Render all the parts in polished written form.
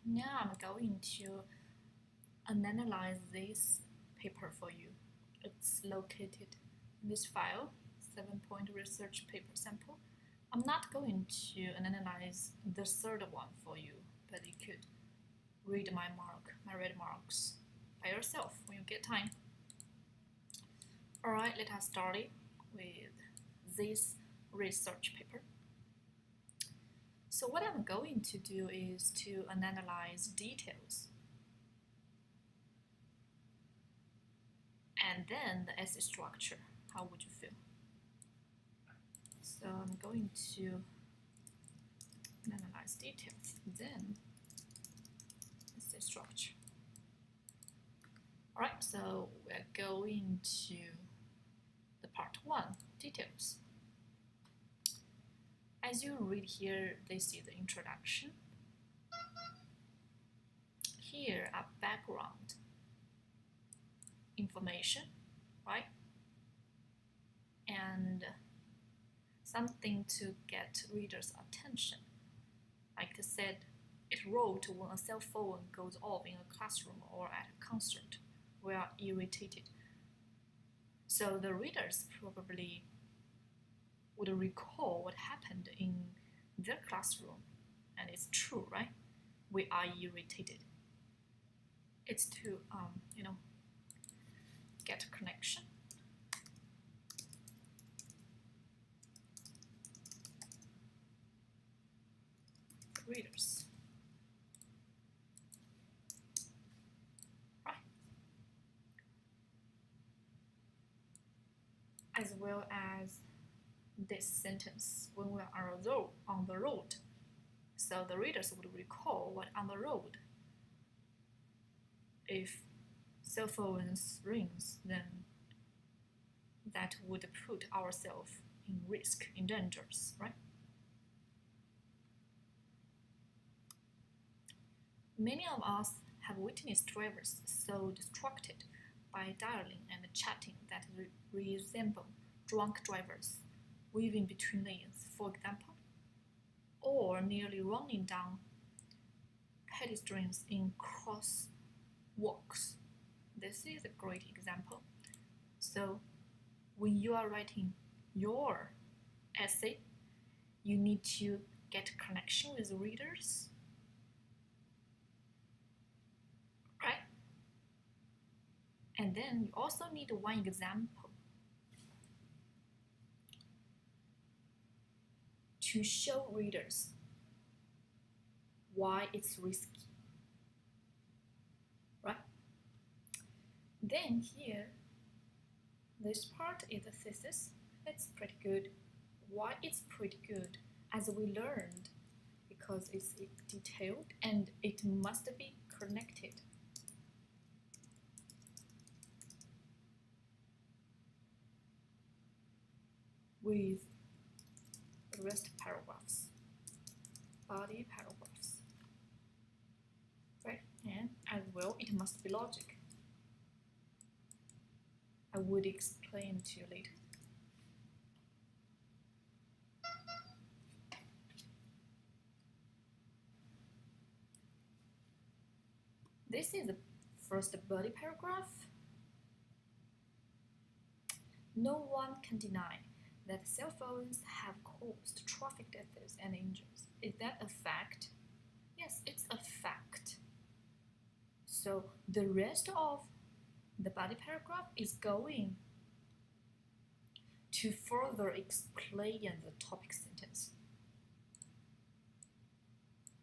Now I'm going to analyze this paper for you. It's located in this file, 7-point research paper sample. I'm not going to analyze the third one for you, but you could read my red marks by yourself when you get time. Alright, let us start with this research paper. So what I'm going to do is to analyze details. And then the essay structure. How would you feel? So I'm going to analyze details, then essay structure. Alright, so we're going to the part 1, details. As you read here, this is the introduction. Here are background information, right? And something to get readers' attention. Like I said, it wrote when a cell phone goes off in a classroom or at a concert. We are irritated. So the readers probably would recall what happened in their classroom. And it's true, right? We are irritated. It's to, get a connection. Readers. Right. As well as this sentence, when we are on the road. So the readers would recall what on the road. If cell phones rings, then that would put ourselves in risk, in dangers, right? Many of us have witnessed drivers so distracted by dialing and chatting that resemble drunk drivers, weaving between lanes, for example, or nearly running down pedestrians in crosswalks. This is a great example. So when you are writing your essay, you need to get a connection with readers, right? And then you also need one example to show readers why it's risky, right? Then here, this part is the thesis. It's pretty good. Why it's pretty good? As we learned, because it's detailed and it must be connected. With the rest paragraphs, body paragraphs, right? And as well, it must be logic. I would explain to you later. This is the first body paragraph. No one can deny that cell phones have caused traffic deaths and injuries. Is that a fact? Yes, it's a fact. So the rest of the body paragraph is going to further explain the topic sentence.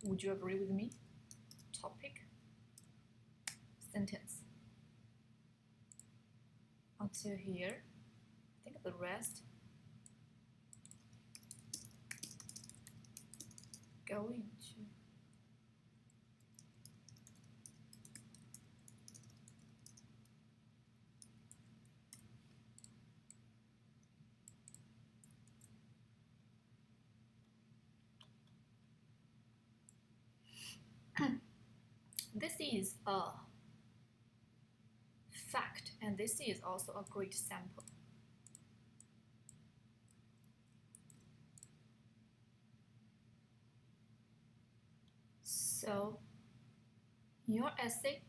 Would you agree with me? Topic sentence. Until here, I think the rest going to this is a fact, and this is also a great sample. So In your essay,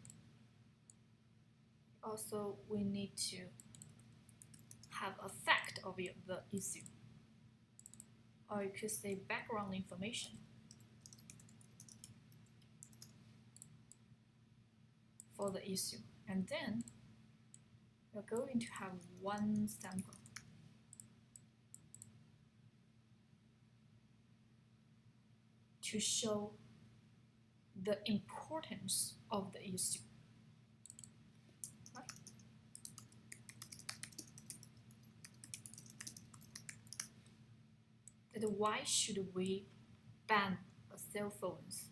also we need to have a fact of the issue, or you could say background information for the issue, and then you're going to have one sample. To show the importance of the issue. Right? That why should we ban cell phones?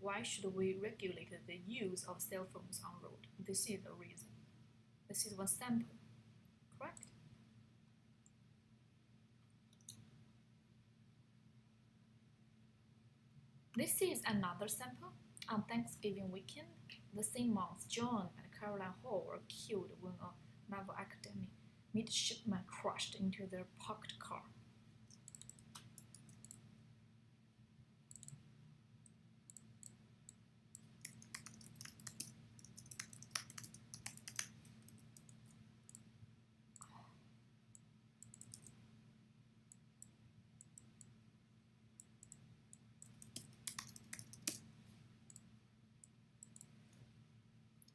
Why should we regulate the use of cell phones on road? This is the reason. This is one sample, correct? This is another sample. On Thanksgiving weekend, the same month, John and Caroline Hall were killed when a Naval Academy midshipman crashed into their parked car.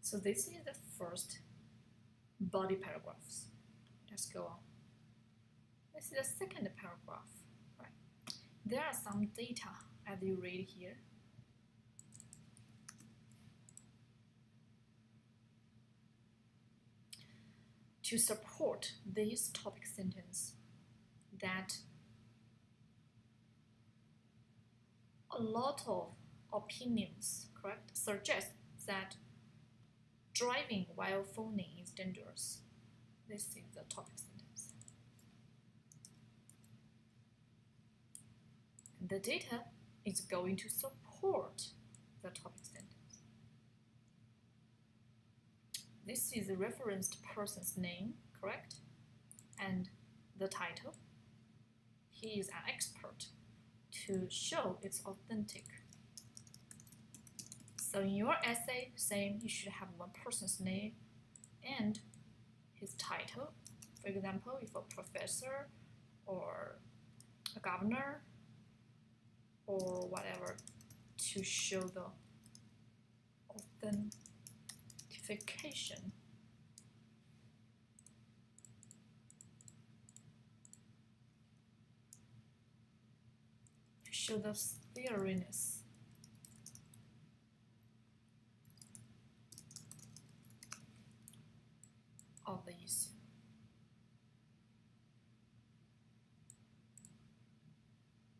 So this is the first body paragraphs. Let's go on. This is the second paragraph. Right. There are some data as you read here. To support this topic sentence, that a lot of opinions, correct, suggest that driving while phoning is dangerous. This is the topic sentence. And the data is going to support the topic sentence. This is a referenced person's name, correct? And the title. He is an expert to show it's authentic. So in your essay, same, you should have one person's name and his title. For example, if a professor or a governor or whatever, to show the authentication. To show the thoroughness. Of the issue.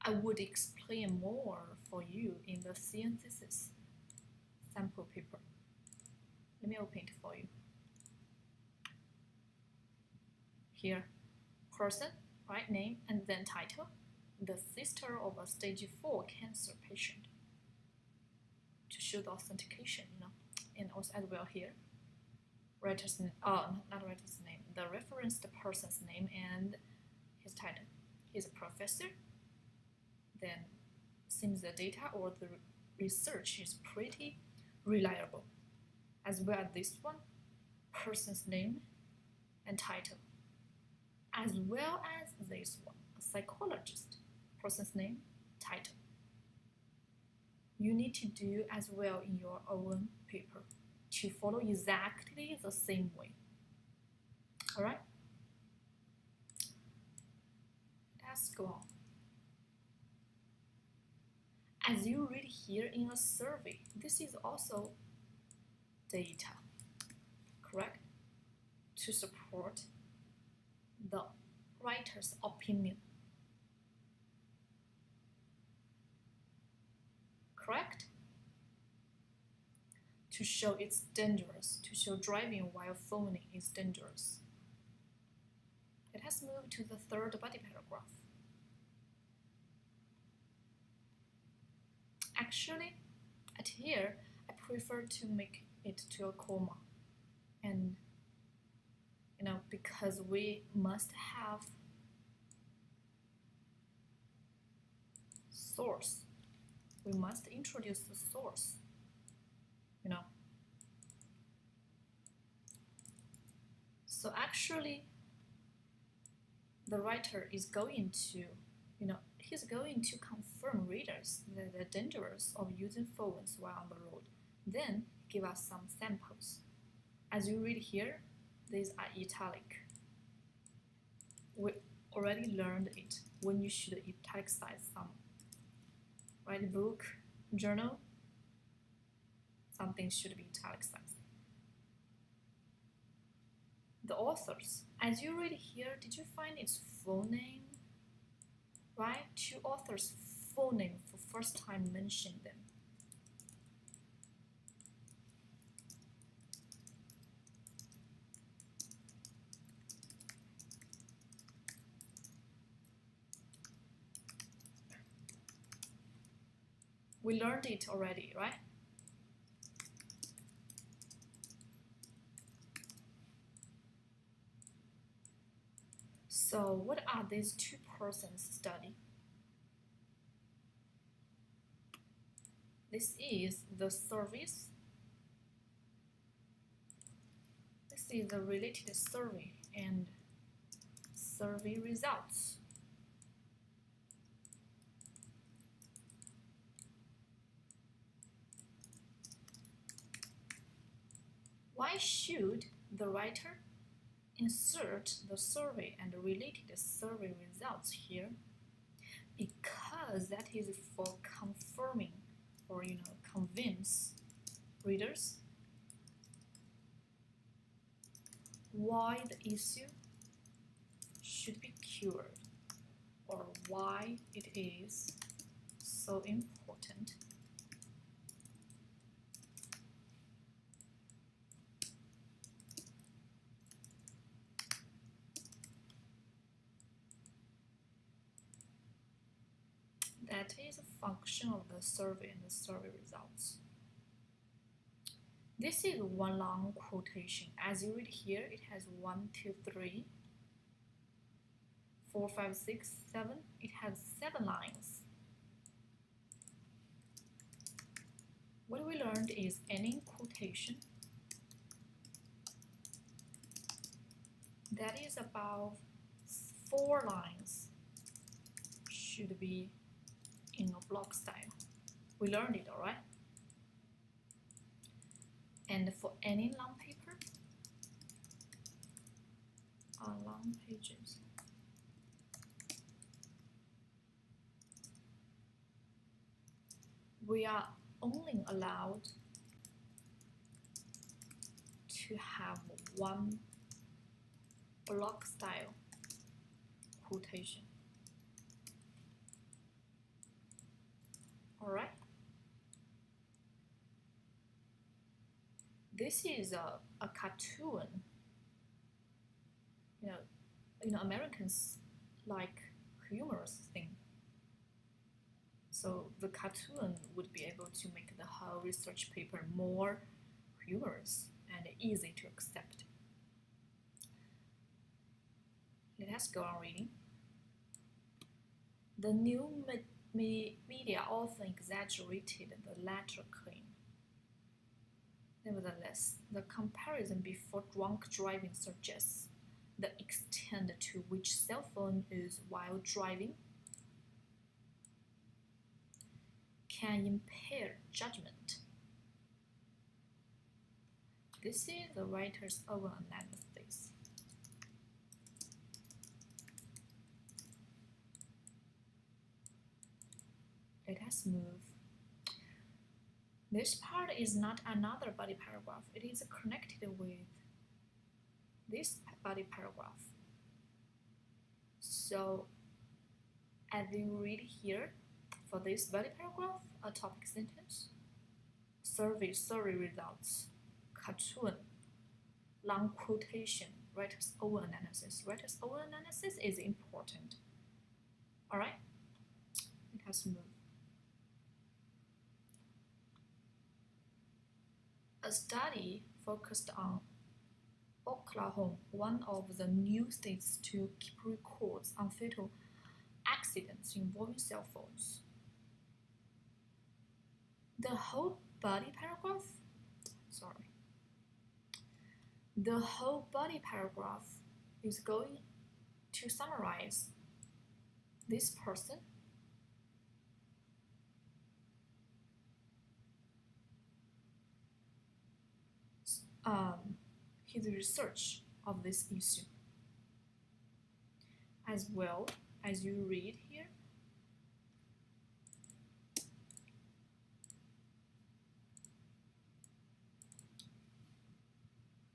I would explain more for you in the synthesis sample paper. Let me open it for you. Here, person, right, name, and then title. The sister of a stage 4 cancer patient. To show the authentication, and also as well here. Writer's name, not writer's name, the referenced person's name and his title. He's a professor. Then seems the data or the research is pretty reliable. As well as this one, person's name and title. As well as this one, a psychologist, person's name, title. You need to do as well in your own paper to follow exactly the same way. All right? Let's go on. As you read here in a survey, this is also data, correct? To support the writer's opinion. Correct? To show it's dangerous, to show driving while phoning is dangerous. Let us move to the third body paragraph. Actually, at here, I prefer to make it to a comma. And, because we must have source. We must introduce the source. you know. So actually, the writer is going to, he's going to confirm readers that the dangers of using phones while on the road. Then give us some samples. As you read here, these are italic. We already learned it when you should italicize some. Write book, journal, something should be italicized. The authors. As you read here, did you find its full name? Right? Two authors' full name for first time mention them. We learned it already, right? So what are these two persons study? This is the service. This is the related survey and survey results. Why should the writer insert the survey and related survey results here? Because that is for confirming or convince readers why the issue should be cured or why it is so important. That is a function of the survey and the survey results. This is one long quotation. As you read here, it has 1, 2, 3, 4, 5, 6, 7. It has 7 lines. What we learned is any quotation that is about 4 lines should be in a block style. We learned it, alright? And for any long paper, long pages, we are only allowed to have 1 block style quotation. Alright? This is a cartoon. Americans like humorous thing. So the cartoon would be able to make the whole research paper more humorous and easy to accept. Let us go on reading. The new media often exaggerated the latter claim. Nevertheless, the comparison before drunk driving suggests the extent to which cell phone use while driving can impair judgment. This is the writer's own analysis. Let us move. This part is not another body paragraph. It is connected with this body paragraph. So as you read here, for this body paragraph, a topic sentence, survey results, cartoon, long quotation, writer's own analysis. Writer's own analysis is important. Alright? It has to move. A study focused on Oklahoma, one of the new states to keep records on fatal accidents involving cell phones. The whole body paragraph sorry. The whole body paragraph is going to summarize this person, his research of this issue, as well as you read here.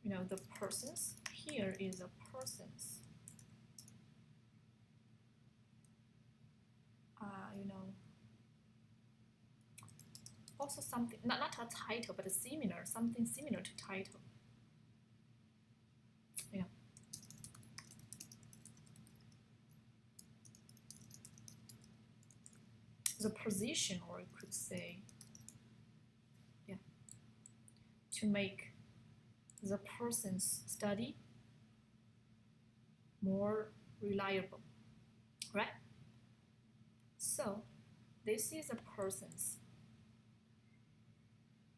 You know, the persons, here is a persons. You know, also something, not a title, but a similar, something similar to title. Yeah. The position, or you could say, yeah, to make the person's study more reliable, right? So this is a person's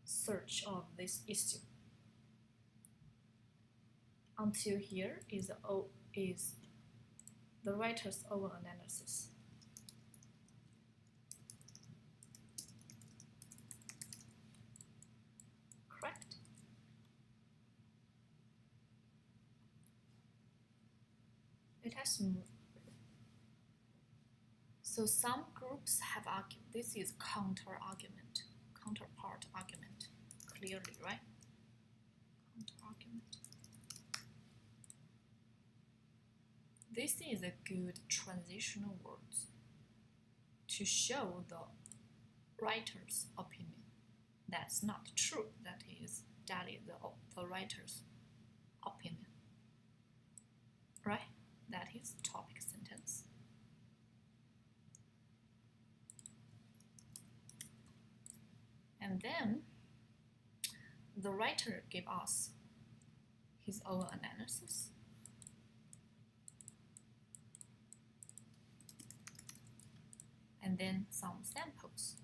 search of this issue. Until here is the writer's own analysis. Correct? It has moved. So some groups have argued, this is counter-argument, counterpart argument, clearly, right? Counter-argument. This is a good transitional word to show the writer's opinion. That's not true. That is the writer's opinion, right? That is topic sentence. And then the writer gave us his own analysis. And then some samples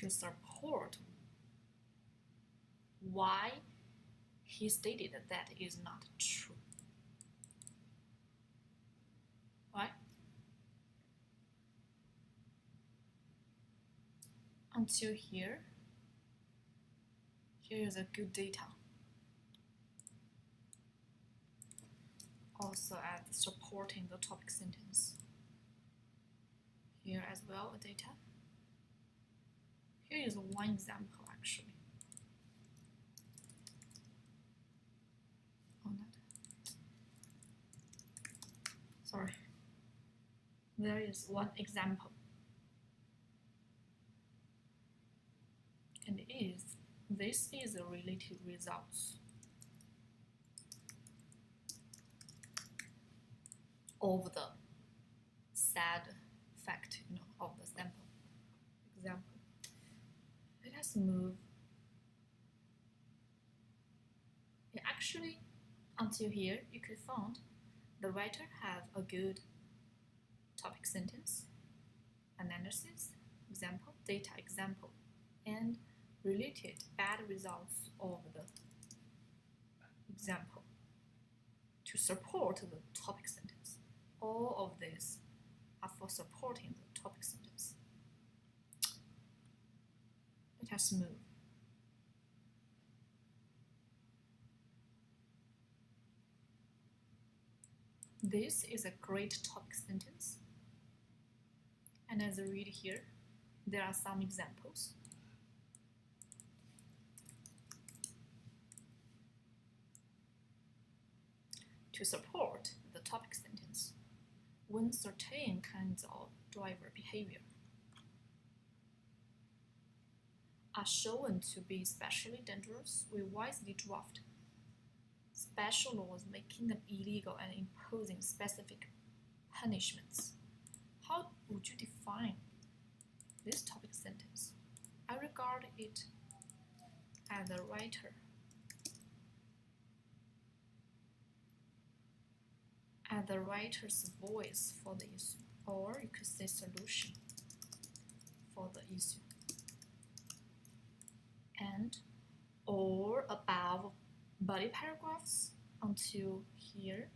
to support why he stated that is not true. Right? Until here is a good data. Also at supporting the topic sentence. Here as well, a data. Here is one example actually. Oh, not. Sorry. There is one example. And this is the related results of the sad fact, you know, of the sample. Example. Let us move. Yeah, actually, until here, you could find the writer have a good topic sentence, analysis, example, data example, and related bad results of the example to support the topic sentence. All of these are for supporting the topic sentence. Let us move. This is a great topic sentence. And as I read here, there are some examples. To support the topic sentence when certain kinds of driver behavior are shown to be especially dangerous, we wisely draft special laws making them illegal and imposing specific punishments. How would you define this topic sentence? I regard it as a writer and the writer's voice for the issue, or you could say solution for the issue. body paragraphs until here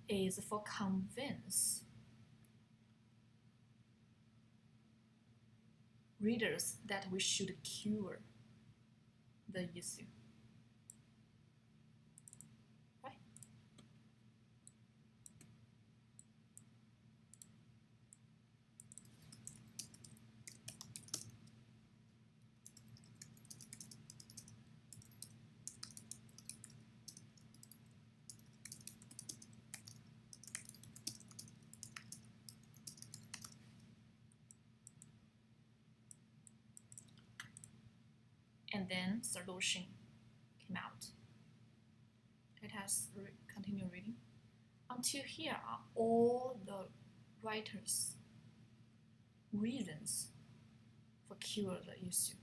is for convince readers that we should cure the issue. Right? And then solution came out. It has continue reading. Until here are all the writer's reasons for cure the issue.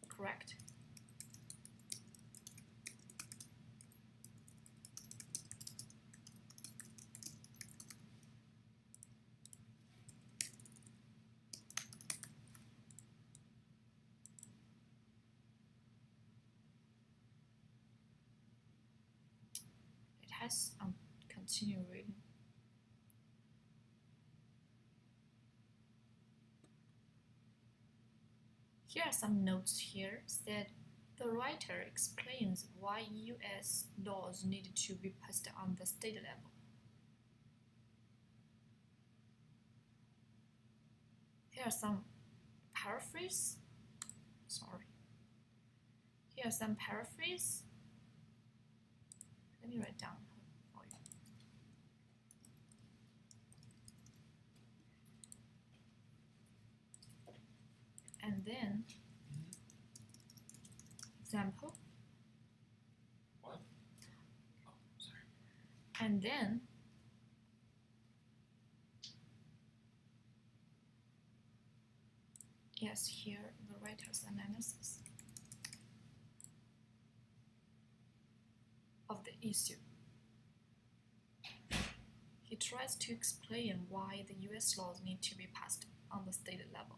Correct? It has continue reading. Here are some notes here said the writer explains why US laws need to be passed on the state level. Here are some paraphrase. Sorry. Here are some paraphrase. Let me write down for you. And then example. What? Oh, sorry. And then yes, here the writer's analysis of the issue. He tries to explain why the US laws need to be passed on the state level.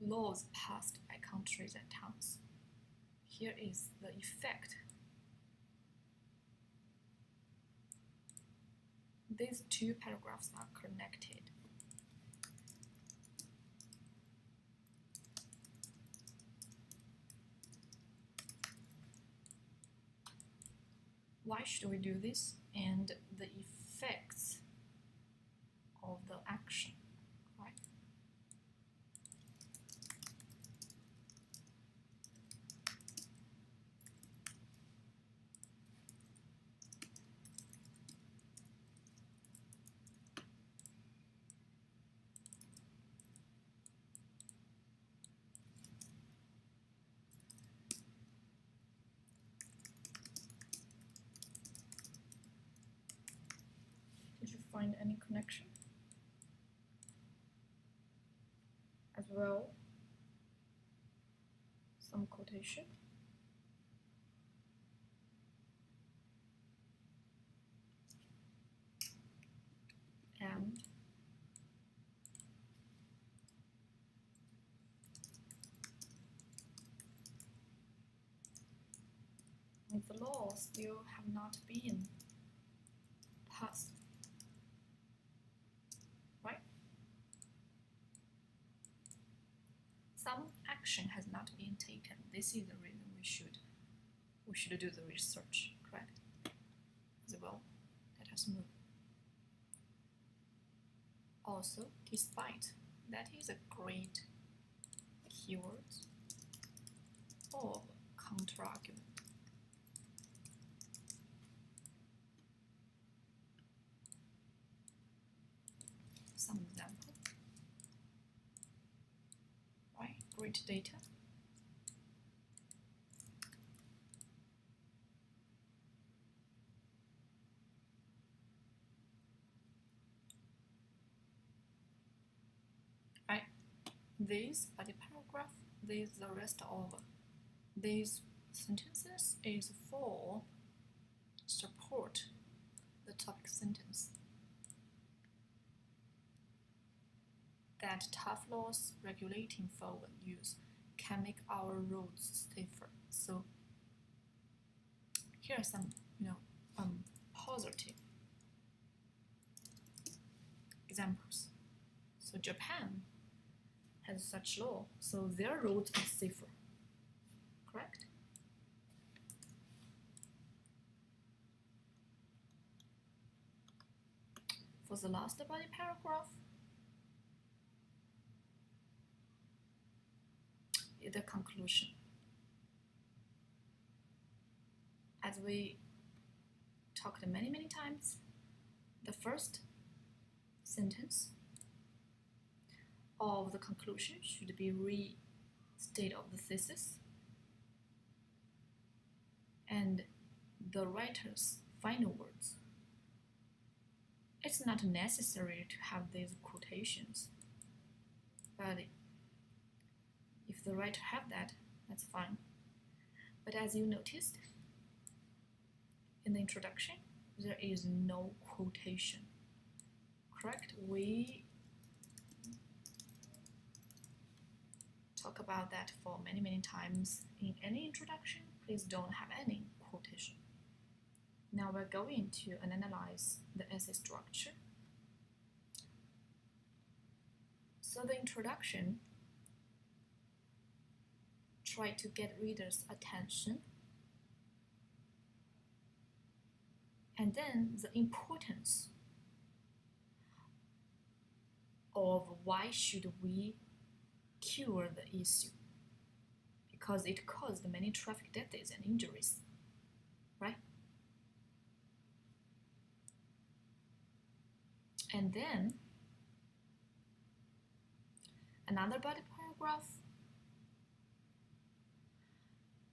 Laws passed by countries and towns. Here is the effect. These two paragraphs are connected. Why should we do this? And the effects of the action, right? Did you find any connection? As well, some quotation. And the law still have not been passed, right? Some action has not been taken. This is the reason we should do the research, correct? As well, let us move. Also, despite, that is a great keyword or counter-argument. Some example. Right, great data. Right, this body paragraph, this the rest of these sentences is for support the topic sentence that that tough laws regulating phone use can make our roads safer. So here are some, positive examples. So Japan has such law, so their roads are safer. Correct? For the last body paragraph, is the conclusion. As we talked many times, the first sentence of the conclusion should be restate of the thesis, and the writer's final words. It's not necessary to have these quotations, but if the writer have that, that's fine. But as you noticed, in the introduction, there is no quotation. Correct? We talk about that for many times. In any introduction, please don't have any quotation. Now we're going to analyze the essay structure. So the introduction try to get readers' attention, and then the importance of why should we cure the issue, because it caused many traffic deaths and injuries, right? And then another body paragraph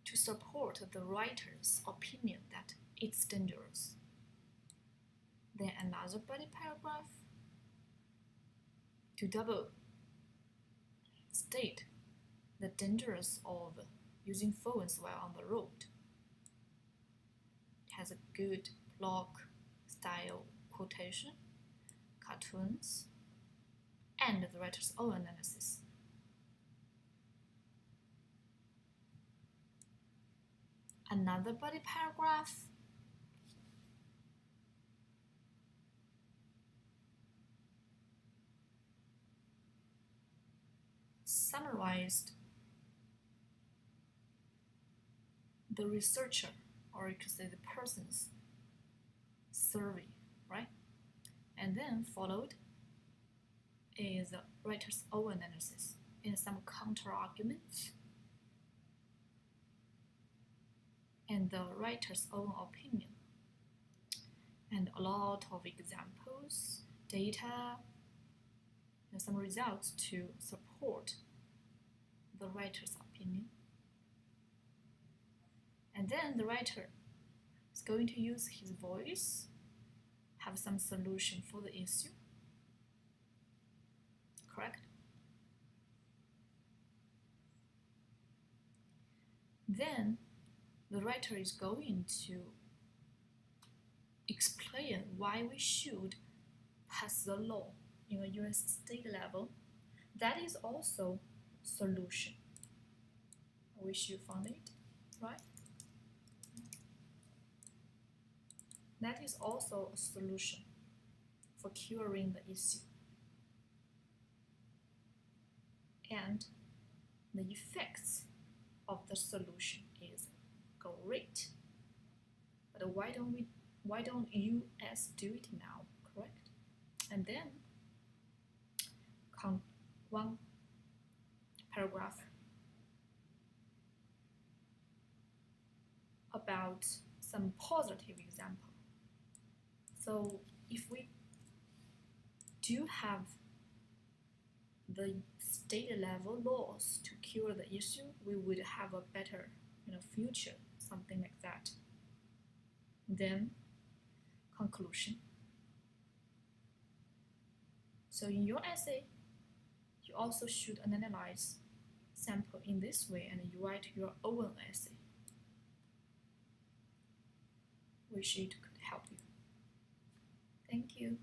to support the writer's opinion that it's dangerous. Then another body paragraph to double state the dangers of using phones while on the road. It has a good blog style quotation, cartoons, and the writer's own analysis. Another body paragraph summarized the researcher, or you could say the person's survey, right? And then followed is the writer's own analysis and some counter arguments and the writer's own opinion, and a lot of examples, data, and some results to support the writer's opinion. And then the writer is going to use his voice, have some solution for the issue. Correct? Then the writer is going to explain why we should pass the law in a US state level. That is also solution. I wish you found it, right? That is also a solution for curing the issue. And the effects of the solution is great. But why don't US do it now, correct? And then one paragraph about some positive example. So if we do have the state level laws to cure the issue, we would have a better future, something like that. Then conclusion. So in your essay, you also should analyze sample in this way and you write your own essay. Wish it could help you. Thank you.